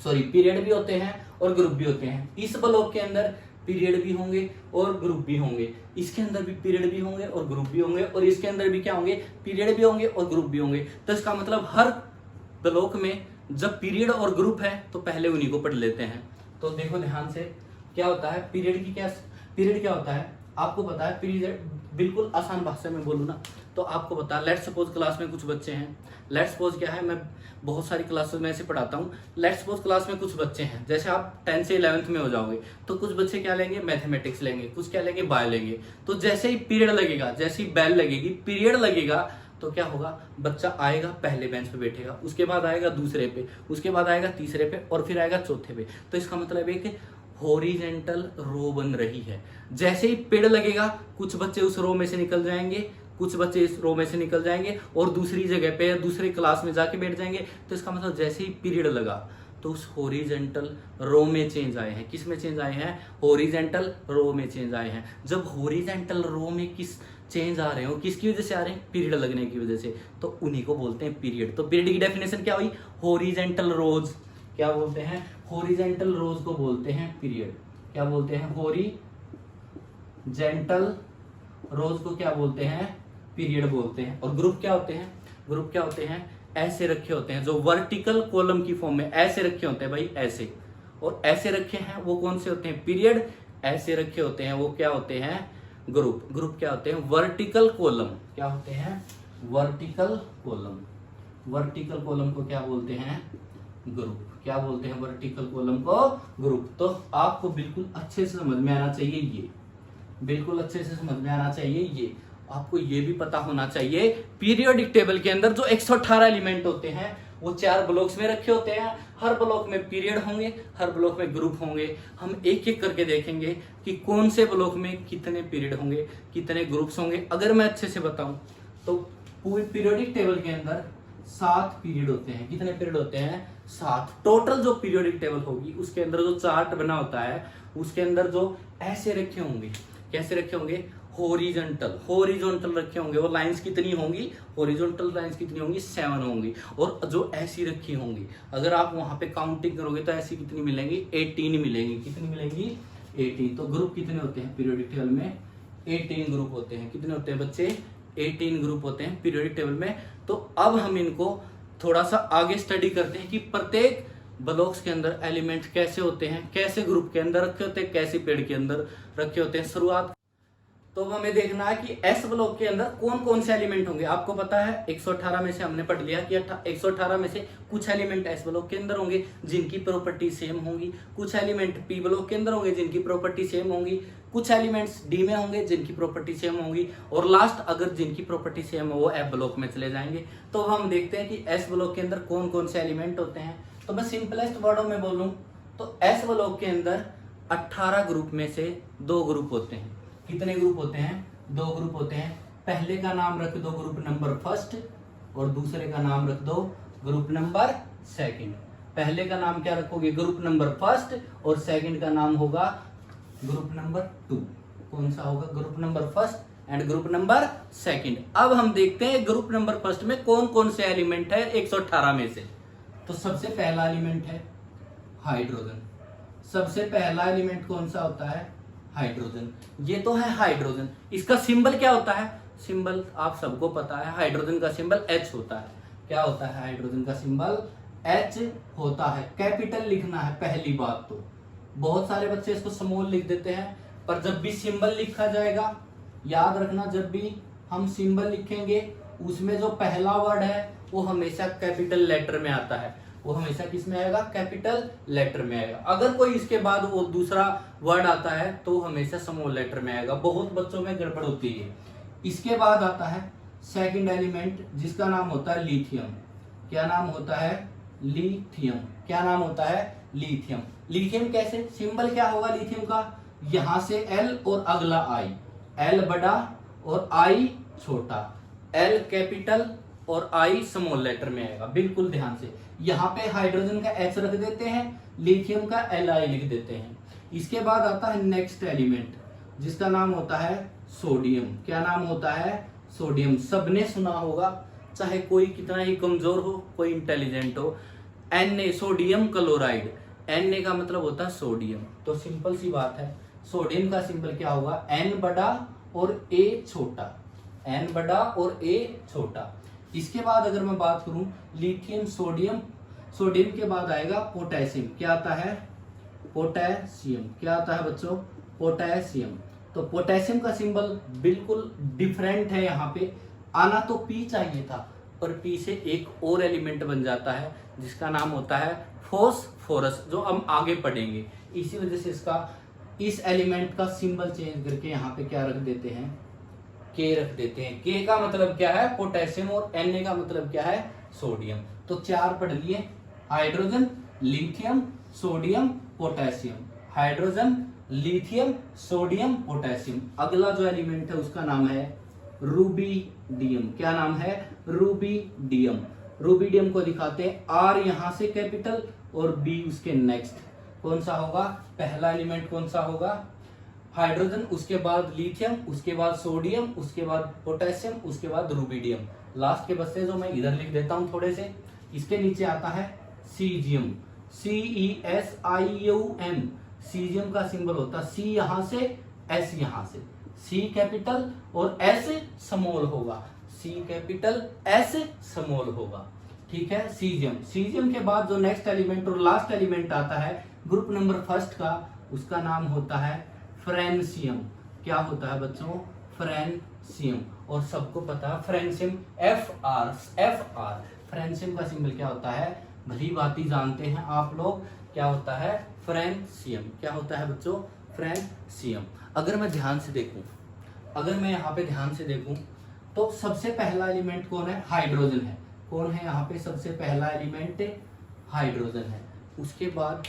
S1: पीरियड भी होते हैं और ग्रुप भी होते हैं। इस ब्लॉक के अंदर पीरियड भी होंगे और ग्रुप भी होंगे, इसके अंदर भी पीरियड भी होंगे और ग्रुप भी होंगे, और इसके अंदर भी क्या होंगे? पीरियड भी होंगे और ग्रुप भी होंगे। तो इसका मतलब हर ब्लॉक में जब पीरियड और ग्रुप है तो पहले उन्हीं को पढ़ लेते हैं। तो देखो ध्यान से, क्या होता है पीरियड क्या होता है? आपको पता है पीरियड, बिल्कुल आसान भाषा में बोलूँ ना तो आपको पता है। लेट सपोज क्लास में कुछ बच्चे हैं, लेट सपोज क्या है, मैं बहुत सारी क्लासेस में ऐसे पढ़ाता हूँ। लेट सपोज क्लास में कुछ बच्चे हैं, जैसे आप 10 से 11th में हो जाओगे तो कुछ बच्चे क्या लेंगे? मैथमेटिक्स लेंगे, कुछ क्या लेंगे? बायो लेंगे। तो जैसे ही पीरियड लगेगा, जैसे ही बेल लगेगी, पीरियड लगेगा, तो क्या होगा? बच्चा आएगा पहले बेंच पे बैठेगा, उसके बाद आएगा दूसरे पे, उसके बाद आएगा तीसरे पे और फिर आएगा चौथे पे। तो इसका मतलब है कि हॉरिजेंटल रो बन रही है। जैसे ही पेड़ लगेगा कुछ बच्चे उस रो में से निकल जाएंगे, कुछ बच्चे इस रो में से निकल जाएंगे और दूसरी जगह पे दूसरी क्लास में जाके बैठ जाएंगे। तो इसका मतलब जैसे ही पीरियड लगा तो उस हॉरिजेंटल रो में चेंज आए हैं। किस में चेंज आए हैं? हॉरिजेंटल रो में चेंज आए हैं। जब हॉरिजेंटल रो में किस चेंज आ रहे हो, किसकी वजह से आ रहे हैं? पीरियड लगने की वजह से, तो उन्हीं को बोलते हैं पीरियड। तो पीरियड की डेफिनेशन क्या हुई? हॉरिजेंटल रोज। क्या बोलते हैं? हॉरिजेंटल रोज को बोलते हैं पीरियड। क्या बोलते हैं? हॉरिजेंटल रोज को क्या बोलते हैं? पीरियड बोलते हैं। और ग्रुप क्या होते हैं? ग्रुप क्या होते हैं? ऐसे रखे होते हैं, जो वर्टिकल कॉलम की फॉर्म में ऐसे रखे होते हैं भाई, ऐसे। और ऐसे रखे हैं वो कौन से होते हैं? पीरियड। ऐसे रखे होते हैं वो क्या होते हैं? ग्रुप। ग्रुप क्या होते हैं? Vertical column. क्या होते हैं? Vertical column. वर्टिकल कॉलम को क्या बोलते हैं? ग्रुप। क्या बोलते हैं? वर्टिकल कॉलम को ग्रुप। तो आपको बिल्कुल अच्छे से समझ में आना चाहिए ये, बिल्कुल अच्छे से समझ में आना चाहिए ये। आपको ये भी पता होना चाहिए पीरियोडिक टेबल के अंदर जो 118 एलिमेंट होते हैं वो 4 ब्लॉक्स में रखे होते हैं। हर ब्लॉक में पीरियड होंगे, हर ब्लॉक में ग्रुप होंगे। हम एक एक करके देखेंगे कि कौन से ब्लॉक में कितने पीरियड होंगे, कितने ग्रुप्स होंगे। अगर मैं अच्छे से बताऊं तो पूरी पीरियोडिक टेबल के अंदर 7 पीरियड होते हैं। कितने पीरियड होते हैं? 7। टोटल जो पीरियोडिक टेबल होगी उसके अंदर जो चार्ट बना होता है उसके अंदर जो ऐसे रखे होंगे, कैसे रखे होंगे? हॉरिजॉन्टल रखे होंगे। वो लाइंस कितनी होंगी? हॉरिजॉन्टल लाइंस कितनी होंगी? 7 होंगी। और जो ऐसी रखी होंगी, अगर आप वहां पे काउंटिंग करोगे तो ऐसी कितनी मिलेंगी? 18 मिलेंगी। कितनी मिलेंगी? 18। तो ग्रुप कितने होते हैं पीरियोडिक टेबल में? 18 ग्रुप होते हैं। कितने होते हैं बच्चे? 18 ग्रुप होते हैं पीरियोडिक टेबल में। तो अब हम इनको थोड़ा सा आगे स्टडी करते हैं कि प्रत्येक ब्लॉक्स के अंदर एलिमेंट कैसे होते हैं, कैसे ग्रुप के अंदर रखे होते हैं, कैसे पेड़ के अंदर रखे होते हैं। शुरुआत तो हमें देखना है कि एस ब्लॉक के अंदर कौन कौन से एलिमेंट होंगे। आपको पता है 118 में से हमने पढ़ लिया कि 118 में से कुछ एलिमेंट एस ब्लॉक के अंदर होंगे जिनकी प्रॉपर्टी सेम होंगी, कुछ एलिमेंट पी ब्लॉक के अंदर होंगे जिनकी प्रॉपर्टी सेम होंगी, कुछ एलिमेंट्स डी में होंगे जिनकी प्रॉपर्टी सेम होंगी, और लास्ट अगर जिनकी प्रॉपर्टी सेम हो वो एफ ब्लॉक में चले जाएंगे। तो हम देखते हैं कि एस ब्लॉक के अंदर कौन कौन से एलिमेंट होते हैं। तो मैं सिंपलेस्ट वर्डों में बोलूं तो एस ब्लॉक के अंदर 18 ग्रुप में से 2 ग्रुप होते हैं। कितने ग्रुप होते हैं? 2 ग्रुप होते हैं। पहले का नाम रख दो ग्रुप नंबर फर्स्ट और दूसरे का नाम रख दो ग्रुप नंबर सेकंड। पहले का नाम क्या रखोगे? ग्रुप नंबर फर्स्ट, और सेकंड का नाम होगा ग्रुप नंबर 2। कौन सा होगा? Group number first and group number second. अब हम देखते हैं ग्रुप नंबर फर्स्ट में कौन कौन से एलिमेंट है 118 में से। तो सबसे पहला एलिमेंट है हाइड्रोजन। सबसे पहला एलिमेंट कौन सा होता है? हाइड्रोजन। ये तो है हाइड्रोजन। इसका सिंबल क्या होता है? सिंबल आप सबको पता है, हाइड्रोजन का सिंबल H होता है। क्या होता है? हाइड्रोजन का सिंबल H होता है। कैपिटल लिखना है पहली बात तो। बहुत सारे बच्चे इसको स्मॉल लिख देते हैं, पर जब भी सिंबल लिखा जाएगा, याद रखना, जब भी हम सिंबल लिखेंगे उसमें जो पहला वर्ड है वो हमेशा कैपिटल लेटर में आता है। वो हमेशा किस में आएगा? कैपिटल लेटर में आएगा। अगर कोई इसके बाद वो दूसरा वर्ड आता है तो हमेशा स्मॉल लेटर में आएगा। बहुत बच्चों में गड़बड़ होती है। इसके बाद आता है सेकंड एलिमेंट, जिसका नाम होता है लिथियम। क्या नाम होता है? लिथियम। क्या नाम होता है? लिथियम। लिथियम कैसे? सिंबल क्या होगा लिथियम का? यहां से L और अगला I। L बड़ा और I छोटा। L कैपिटल और I स्मॉल लेटर में आएगा। बिल्कुल ध्यान से। यहाँ पे हाइड्रोजन का H रख देते हैं, लिथियम का Li लिख देते हैं। इसके बाद आता है नेक्स्ट एलिमेंट, जिसका नाम होता है सोडियम। क्या नाम होता है? सोडियम। सबने सुना होगा, चाहे कोई कितना ही कमजोर हो, कोई इंटेलिजेंट हो। Na, sodium chloride. Na का मतलब होता है सोडियम। तो सिंपल सी बात है, सोडियम का सिंबल क्या होगा? N बड़ा और A छोटा। N बड़ा और A छोटा। इसके बाद अगर मैं बात करूं लिथियम, सोडियम, सोडियम के बाद आएगा पोटेशियम। क्या आता है? पोटेशियम। क्या आता है बच्चों? पोटेशियम। तो पोटेशियम का सिंबल बिल्कुल डिफरेंट है। यहाँ पे आना तो P चाहिए था, पर P से एक और एलिमेंट बन जाता है जिसका नाम होता है फॉस्फोरस, जो हम आगे पढ़ेंगे। इसी वजह से इसका, इस एलिमेंट का सिंबल चेंज करके यहाँ पे क्या रख देते हैं? K रख देते हैं। K का मतलब क्या है? पोटेशियम। और Na का मतलब क्या है? सोडियम। तो 4 पढ़ लिए, hydrogen, lithium, sodium, potassium. Hydrogen, lithium, sodium, potassium. अगला जो एलिमेंट है उसका नाम है रूबिडियम। क्या नाम है? रूबिडियम। रूबिडियम को दिखाते हैं, R यहां से कैपिटल और B उसके नेक्स्ट। कौन सा होगा? पहला एलिमेंट कौन सा होगा? हाइड्रोजन, उसके बाद लिथियम, उसके बाद सोडियम, उसके बाद पोटेशियम, उसके बाद रूबिडियम। लास्ट के बच्चे जो मैं इधर लिख देता हूं थोड़े से। इसके नीचे आता है सीजियम। CESIUM। सीजियम का सिंबल होता है C यहां से, S यहां से। C कैपिटल और S स्मॉल होगा। C कैपिटल S स्मॉल होगा। ठीक है, सीजियम। सीजियम के बाद जो नेक्स्ट एलिमेंट और लास्ट एलिमेंट आता है ग्रुप नंबर फर्स्ट का, उसका नाम होता है फ्रेंशियम। क्या होता है बच्चों? फ्रेंशियम। और सबको पता है फ्रेंशियम FR। फ्रेंशियम का सिंबल क्या होता है? भली बाती जानते हैं आप लोग। क्या होता है? फ्रेंशियम। क्या होता है बच्चों? फ्रेंशियम। अगर मैं ध्यान से देखूं, अगर मैं यहाँ पे ध्यान से देखूं तो सबसे पहला एलिमेंट कौन है? हाइड्रोजन है। कौन है यहाँ पे? सबसे पहला एलिमेंट हाइड्रोजन है। उसके बाद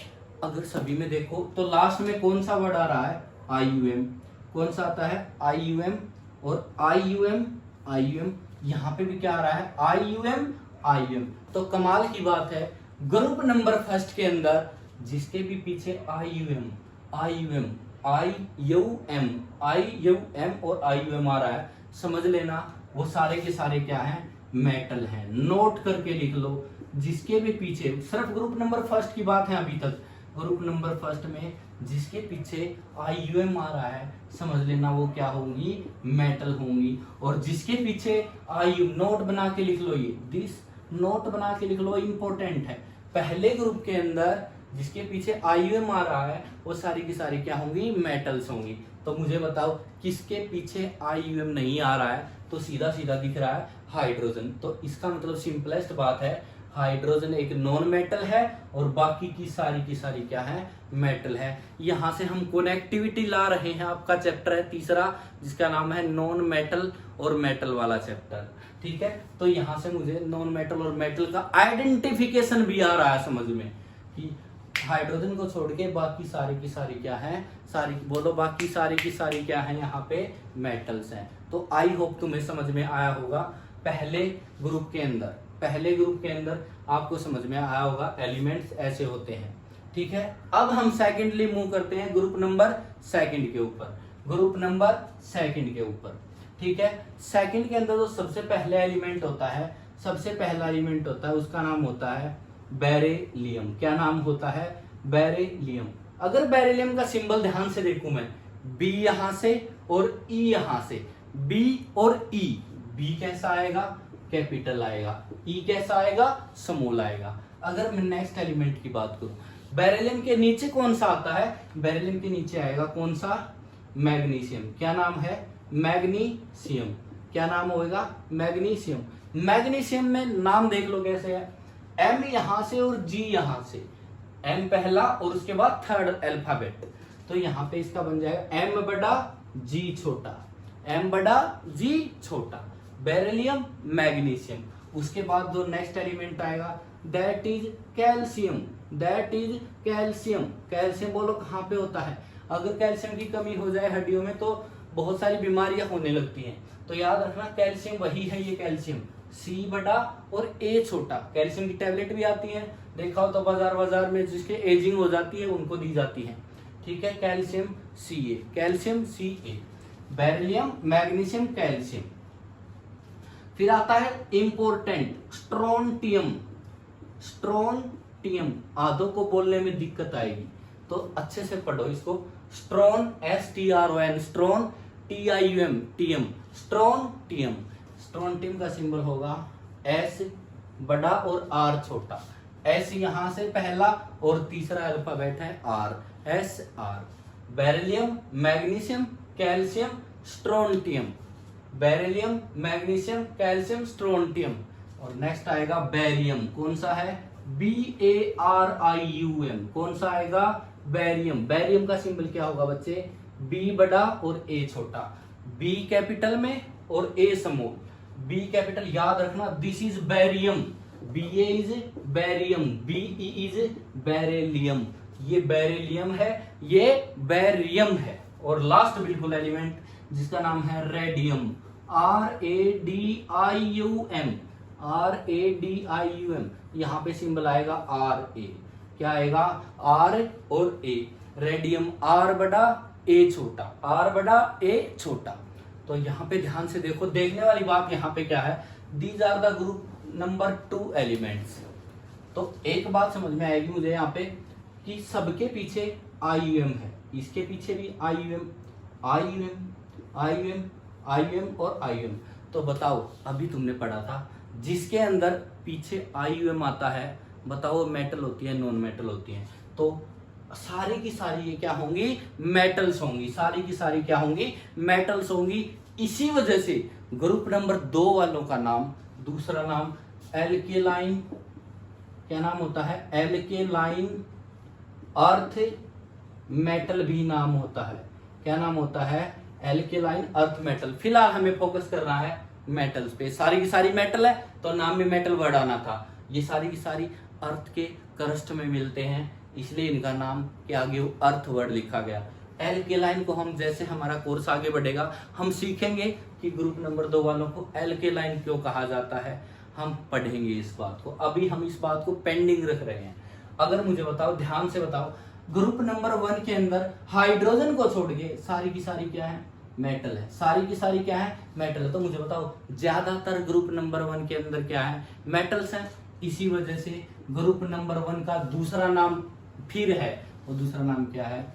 S1: अगर सभी में देखो तो लास्ट में कौन सा वर्ड आ रहा है? IUM। कौन सा आता है? IUM। और IUM यहाँ पे भी क्या आ रहा है? IUM। तो कमाल की बात है, ग्रुप नंबर फर्स्ट के अंदर जिसके भी पीछे IUM और IUM आ रहा है, समझ लेना वो सारे के सारे क्या हैं? मेटल हैं। नोट करके लिख लो। जिसके भी पीछे, सिर्फ ग्रुप नंबर फर्स्ट की बात है अभी तक, ग्रुप नंबर फर्स्ट में जिसके पीछे IUM आ रहा है, समझ लेना वो क्या होंगी? मेटल होंगी। और जिसके पीछे IU, नोट बना के लिख लो, ये दिस नोट बना के लिख लो, इंपॉर्टेंट है। पहले ग्रुप के अंदर जिसके पीछे IUM आ रहा है वो सारी की सारी क्या होंगी? मेटल्स होंगी। तो मुझे बताओ किसके पीछे IUM नहीं आ रहा है? तो सीधा सीधा दिख रहा है हाइड्रोजन। तो इसका मतलब सिंपलेस्ट बात है, हाइड्रोजन एक नॉन मेटल है और बाकी की सारी क्या है? मेटल है। यहां से हम कनेक्टिविटी ला रहे हैं। आपका चैप्टर है तीसरा, जिसका नाम है नॉन मेटल और मेटल वाला चैप्टर। ठीक है, तो यहां से मुझे नॉन मेटल और मेटल का आइडेंटिफिकेशन भी आ रहा है समझ में, कि हाइड्रोजन को छोड़ के बाकी सारी की सारी क्या है? सारी बोलो, बाकी सारी की सारी क्या है? यहाँ पे मेटल्स हैं। तो आई होप तुम्हें समझ में आया होगा। पहले ग्रुप के अंदर आपको समझ में आया होगा एलिमेंट्स ऐसे होते हैं। ठीक है, अब हम सेकेंडली मूव करते हैं ग्रुप नंबर सेकंड के ऊपर। ठीक है, सेकंड के अंदर जो सबसे पहला एलिमेंट होता है उसका नाम होता है बेरिलियम। क्या नाम होता है? बेरिलियम। अगर बेरिलियम का सिंबल ध्यान से देखूं मैं, बी यहां से और ई यहां से, बी और ई, बी कैसा आएगा, कैपिटल आएगा, ई कैसा आएगा, स्मॉल आएगा। अगर मैं नेक्स्ट एलिमेंट की बात करूं, बेरिलियम के नीचे कौन सा आता है, बेरिलियम के नीचे आएगा कौन सा, मैग्नीशियम। क्या नाम है, मैग्नीशियम। क्या नाम होगा, मैग्नीशियम। मैग्नीशियम में नाम देख लो कैसे है, एम यहां से और जी यहां से, एम पहला और उसके बाद थर्ड अल्फाबेट, तो यहां पे इसका बन जाएगा एम बड़ा जी छोटा, एम बड़ा जी छोटा, बेरिलियम मैग्नीशियम। उसके बाद जो नेक्स्ट एलिमेंट आएगा that is calcium, that is calcium. Calcium बोलो कहाँ पे होता है, अगर कैल्शियम की कमी हो जाए हड्डियों में तो बहुत सारी बीमारियां होने लगती हैं, तो याद रखना कैल्शियम वही है ये कैल्शियम, सी बड़ा और ए छोटा। कैल्शियम की टैबलेट भी आती है, देखा हो तो बाजार में, जिसके एजिंग हो जाती है उनको दी जाती है, ठीक है। कैल्शियम सी ए, कैल्शियम सी ए, बेरिलियम मैग्नीशियम कैल्शियम। फिर आता है इंपोर्टेंट स्ट्रोंटियम, स्ट्रोंटियम। आधों को बोलने में दिक्कत आएगी तो अच्छे से पढ़ो इसको, स्ट्रोन STRON, स्ट्रोन TIUM, TM, strontium. Strontium का सिंबल होगा S बड़ा और R छोटा, S यहां से पहला और तीसरा अल्फाबेट है R, SR। Beryllium magnesium calcium strontium, beryllium magnesium calcium strontium. और नेक्स्ट आएगा बेरियम, कौन सा है, BARIUM, कौन सा आएगा, बेरियम। बेरियम का सिंबल क्या होगा बच्चे, B बड़ा और A छोटा, B कैपिटल में और A स्मॉल। B कैपिटल याद रखना, this is barium, BA is barium, BE is beryllium. ये बेरिलियम है, ये बेरियम है। और लास्ट बिल्कुल एलिमेंट जिसका नाम है रेडियम, RADIUM, RADIUM। यहाँ पे सिंबल आएगा RA, क्या आएगा, R और A, रेडियम, R बड़ा A छोटा, R बड़ा A छोटा। तो यहाँ पे ध्यान से देखो, देखने वाली बात यहाँ पे क्या है, these are the group number 2 elements. तो एक बात समझ में आएगी मुझे यहाँ पे कि सबके पीछे IUM है, इसके पीछे भी IUM, IUM, IUM, IUM और IUM। तो बताओ, अभी तुमने पढ़ा था जिसके अंदर पीछे IUM आता है, बताओ मेटल होती है नॉन मेटल होती है, तो सारी की सारी ये क्या होंगी, मेटल्स होंगी, सारी की सारी क्या होंगी, मेटल्स होंगी। इसी वजह से ग्रुप नंबर 2 वालों का नाम, दूसरा नाम एल्केलाइन, क्या नाम होता है, एल्केलाइन अर्थ मेटल भी नाम होता है। क्या नाम होता है, एल्केलाइन अर्थ मेटल। फिलहाल हमें फोकस करना है मेटल्स पे, सारी की सारी मेटल है तो नाम में मेटल वर्ड आना था। ये सारी की सारी अर्थ के क्रस्ट में मिलते हैं, इसलिए इनका नाम के आगे अर्थ वर्ड लिखा गया। एल्केलाइन को हम, जैसे हमारा कोर्स आगे बढ़ेगा, हम सीखेंगे कि ग्रुप नंबर 2 वालों को एल्केलाइन क्यों कहा जाता है, हम पढ़ेंगे इस बात को। अभी हम इस बात को पेंडिंग रख रहे हैं। अगर मुझे बताओ, ध्यान से बताओ, ग्रुप नंबर 1 के अंदर हाइड्रोजन को छोड़ के सारी की सारी क्या है, मेटल है, सारी की सारी क्या है, मेटल है। तो मुझे बताओ, ज्यादातर ग्रुप नंबर 1 के अंदर क्या है, मेटल्स है। इसी वजह से ग्रुप नंबर 1 का दूसरा नाम फिर है, और दूसरा नाम क्या है,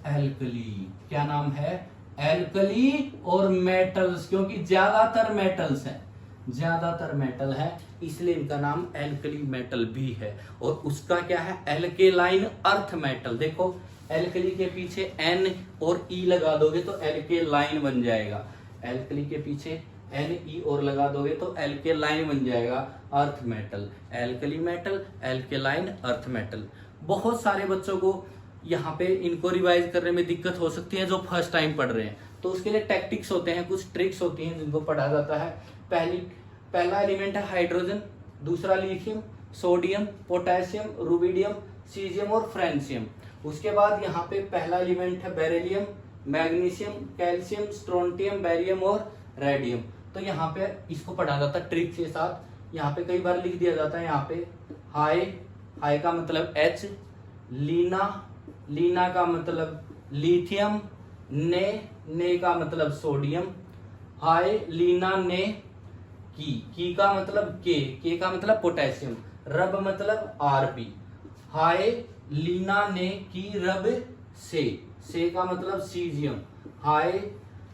S1: एल्कली। क्या नाम है, एल्कली और मेटल्स, क्योंकि ज्यादातर मेटल्स है, ज्यादातर मेटल है, इसलिए इनका नाम एल्कली मेटल भी है। और उसका क्या है, एल्केलाइन अर्थ मेटल। देखो, एल्कली के पीछे N और E लगा दोगे तो एल्केलाइन बन जाएगा, एल्कली के पीछे Ne और लगा दोगे तो एल्केलाइन बन जाएगा, earth metal, alkali metal, alkaline earth metal. बहुत सारे बच्चों को यहाँ पे इनको रिवाइज करने में दिक्कत हो सकती है जो फर्स्ट टाइम पढ़ रहे हैं, तो उसके लिए टैक्टिक्स होते हैं, कुछ ट्रिक्स होती हैं जिनको पढ़ा जाता है। पहला एलिमेंट है हाइड्रोजन, दूसरा lithium, sodium, potassium, rubidium, caesium और फ्रेंशियम। उसके बाद यहाँ पे पहला एलिमेंट है beryllium, magnesium, calcium, strontium, barium और रेडियम। तो यहाँ पे इसको पढ़ा जाता है ट्रिक के साथ। यहाँ पे कई बार लिख दिया जाता है, यहाँ पे हाई, हाई का मतलब H, लीना, लीना का मतलब लिथियम, ने का मतलब सोडियम, हाई लीना ने, की का मतलब के का मतलब पोटेशियम, रब मतलब Rp, हाई लीना ने की रब से का मतलब सीजियम, हाय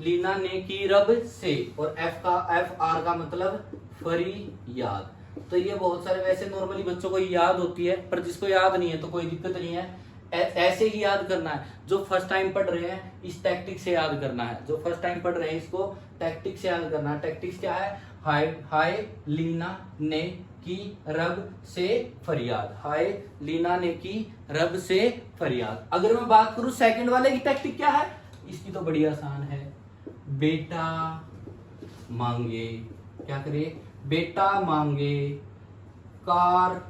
S1: लीना ने की रब से, और एफ आर का मतलब फरियाद। तो ये बहुत सारे वैसे नॉर्मली बच्चों को याद होती है, पर जिसको याद नहीं है तो कोई दिक्कत नहीं है, ऐसे ही याद करना है। जो फर्स्ट टाइम पढ़ रहे हैं इस टैक्टिक से याद करना है, जो फर्स्ट टाइम पढ़ रहे हैं इसको टैक्टिक से याद करना है। टैक्टिक्स क्या है? हाय लीना ने की रब से फरियाद, हाय लीना ने की रब से फरियाद। अगर मैं बात करूं सेकंड वाले की टैक्टिक क्या है, इसकी तो बड़ी आसान है। बेटा मांगे, क्या करे? बेटा मांगे कार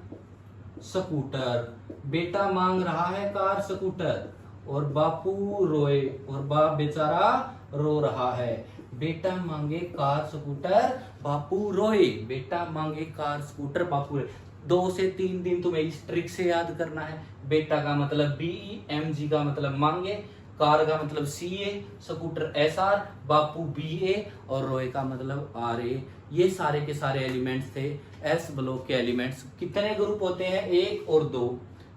S1: स्कूटर, बेटा मांग रहा है कार स्कूटर, और बापू रोए, और बाप बेचारा रो रहा है। बेटा मांगे कार स्कूटर, बापू रोए, बेटा मांगे कार स्कूटर, बापू रोए। 2 से 3 दिन तुम्हें इस ट्रिक से याद करना है। बेटा का मतलब BEMG का मतलब मांगे, कार का मतलब CA, स्कूटर SR, बापू BA, और रोए का मतलब RA। ये सारे के सारे एलिमेंट्स थे एस ब्लॉक के एलिमेंट्स। कितने ग्रुप होते हैं? 1 और 2।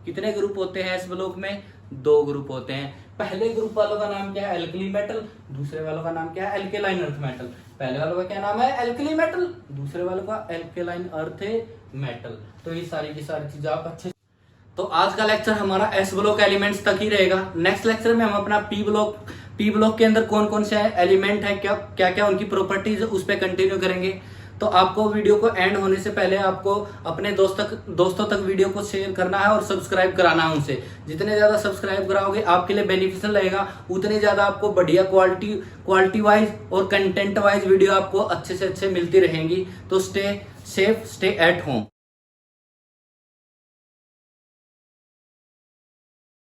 S1: कितने ग्रुप होते हैं एस ब्लॉक में? 2 ग्रुप होते हैं। पहले ग्रुप वालों का नाम क्या है? Alkali metal. दूसरे वालों का नाम क्या है? Alkaline earth metal. पहले वालों का क्या नाम है? Alkali metal. दूसरे वालों का एल्केलाइन अर्थ मेटल। तो ये सारी की सारी चीजें आप अच्छे। तो आज का लेक्चर हमारा एस ब्लॉक एलिमेंट्स तक ही रहेगा। नेक्स्ट लेक्चर में हम अपना पी ब्लॉक के अंदर कौन कौन से एलिमेंट है, क्या क्या उनकी प्रॉपर्टीज है, उस पर कंटिन्यू करेंगे। तो आपको वीडियो को एंड होने से पहले आपको अपने दोस्तों तक वीडियो को शेयर करना है और सब्सक्राइब कराना है उनसे। जितने ज्यादा सब्सक्राइब कराओगे आपके लिए बेनिफिशियल रहेगा, उतने ज्यादा आपको बढ़िया क्वालिटी वाइज और कंटेंट वाइज वीडियो आपको अच्छे से अच्छे मिलती रहेंगी। तो stay safe, stay at home.